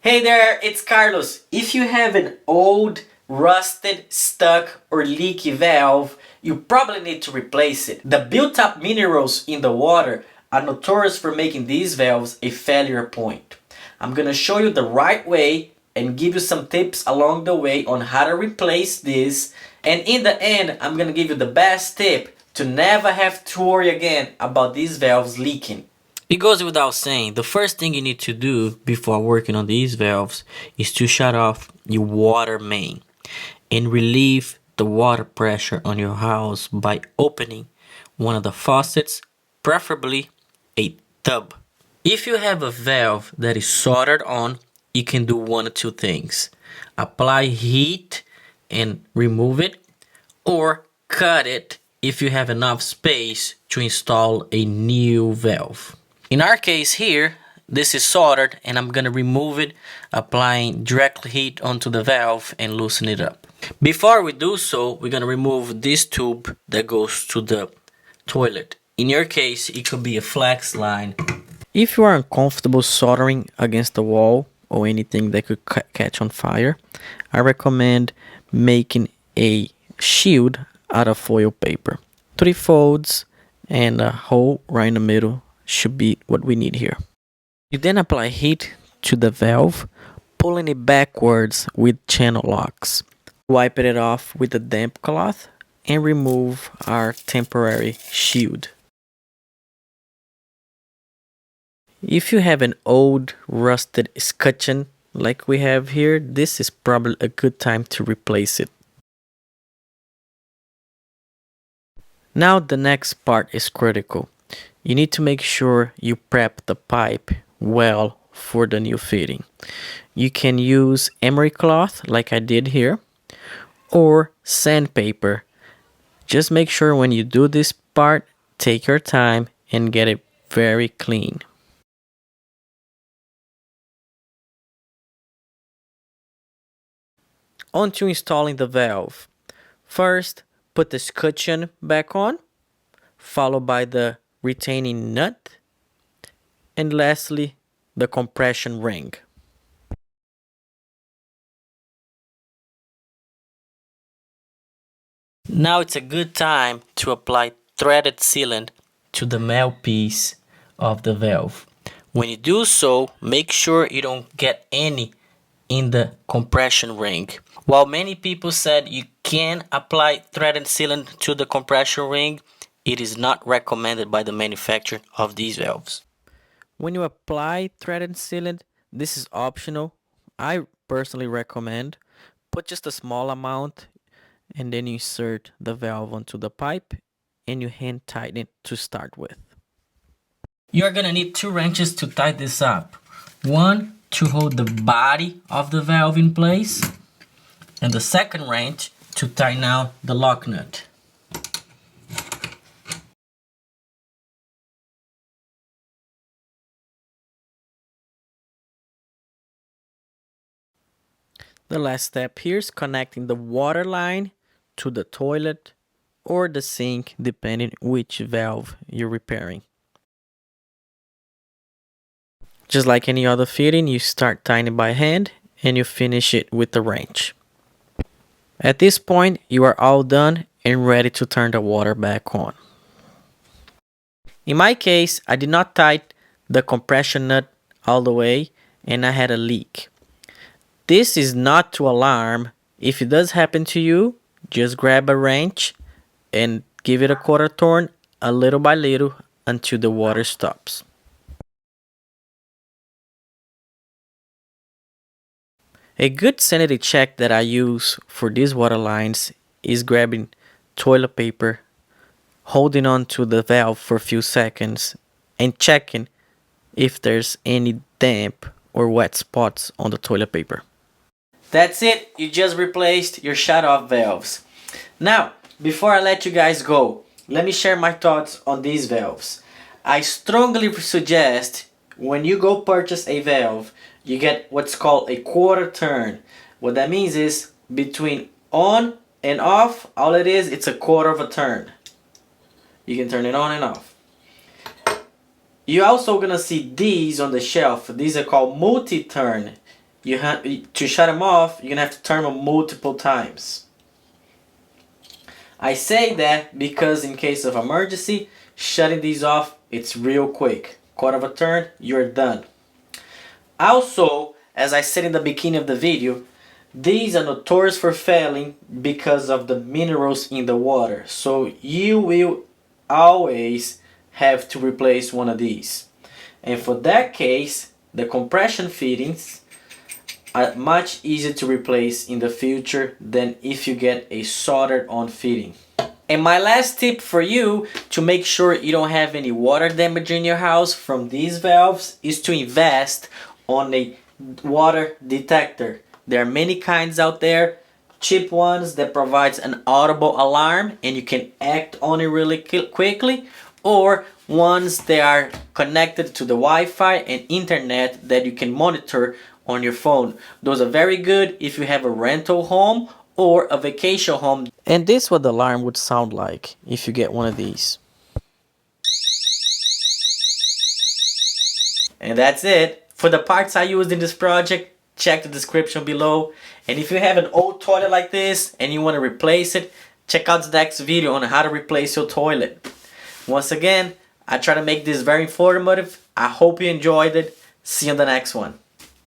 Hey there, it's Carlos. If you have an old, rusted, stuck, or leaky valve, you probably need to replace it. The built-up minerals in the water are notorious for making these valves a failure point. I'm gonna show you the right way and give you some tips along the way on how to replace this. And in the end, I'm gonna give you the best tip to never have to worry again about these valves leaking. It goes without saying, the first thing you need to do before working on these valves is to shut off your water main and relieve the water pressure on your house by opening one of the faucets, preferably a tub. If you have a valve that is soldered on, you can do one of two things. Apply heat and remove it, or cut it if you have enough space to install a new valve. In our case here, this is soldered and I'm gonna remove it, applying direct heat onto the valve and loosen it up. Before we do so, we're gonna remove this tube that goes to the toilet. In your case, it could be a flex line. If you are uncomfortable soldering against the wall or anything that could catch on fire, I recommend making a shield out of foil paper. 3 folds and a hole right in the middle should be what we need here. You then apply heat to the valve, pulling it backwards with channel locks. Wipe it off with a damp cloth and remove our temporary shield. If you have an old rusted escutcheon like we have here, this is probably a good time to replace it. Now the next part is critical. You need to make sure you prep the pipe well for the new fitting. You can use emery cloth like I did here, or sandpaper. Just make sure when you do this part, take your time and get it very clean. On to installing the valve. First, put the escutcheon back on, followed by the retaining nut, and lastly, the compression ring. Now it's a good time to apply threaded sealant to the mouthpiece of the valve. When you do so, make sure you don't get any in the compression ring. While many people said you can apply threaded sealant to the compression ring, it is not recommended by the manufacturer of these valves. When you apply threaded sealant, this is optional. I personally recommend put just a small amount and then you insert the valve onto the pipe and you hand tighten it to start with. You're gonna need 2 wrenches to tighten this up. One to hold the body of the valve in place, and the second wrench to tighten out the lock nut. The last step here is connecting the water line to the toilet or the sink, depending which valve you're repairing. Just like any other fitting, you start tightening by hand and you finish it with the wrench. At this point, you are all done and ready to turn the water back on. In my case, I did not tighten the compression nut all the way and I had a leak. This is not to alarm. If it does happen to you, just grab a wrench and give it a quarter turn, a little by little, until the water stops. A good sanity check that I use for these water lines is grabbing toilet paper, holding on to the valve for a few seconds, and checking if there's any damp or wet spots on the toilet paper. That's it, you just replaced your shut-off valves. Now, before I let you guys go, let me share my thoughts on these valves. I strongly suggest when you go purchase a valve, you get what's called a quarter turn. What that means is between on and off, all it is, it's a quarter of a turn. You can turn it on and off. You're also gonna see these on the shelf. These are called multi-turn. you have to shut them off, you're gonna have to turn them multiple times. I say that because in case of emergency, shutting these off, it's real quick. Quarter of a turn, you're done. Also, as I said in the beginning of the video, these are notorious for failing because of the minerals in the water. So you will always have to replace one of these. And for that case, the compression fittings are much easier to replace in the future than if you get a soldered on fitting. And my last tip for you to make sure you don't have any water damage in your house from these valves is to invest on a water detector. There are many kinds out there, cheap ones that provides an audible alarm and you can act on it really quickly, or ones that are connected to the Wi-Fi and internet that you can monitor on your phone. Those are very good if you have a rental home or a vacation home. And this is what the alarm would sound like if you get one of these. And that's it. For the parts I used in this project, check the description below. And if you have an old toilet like this and you want to replace it, check out the next video on how to replace your toilet. Once again, I try to make this very informative. I hope you enjoyed it. See you on the next one.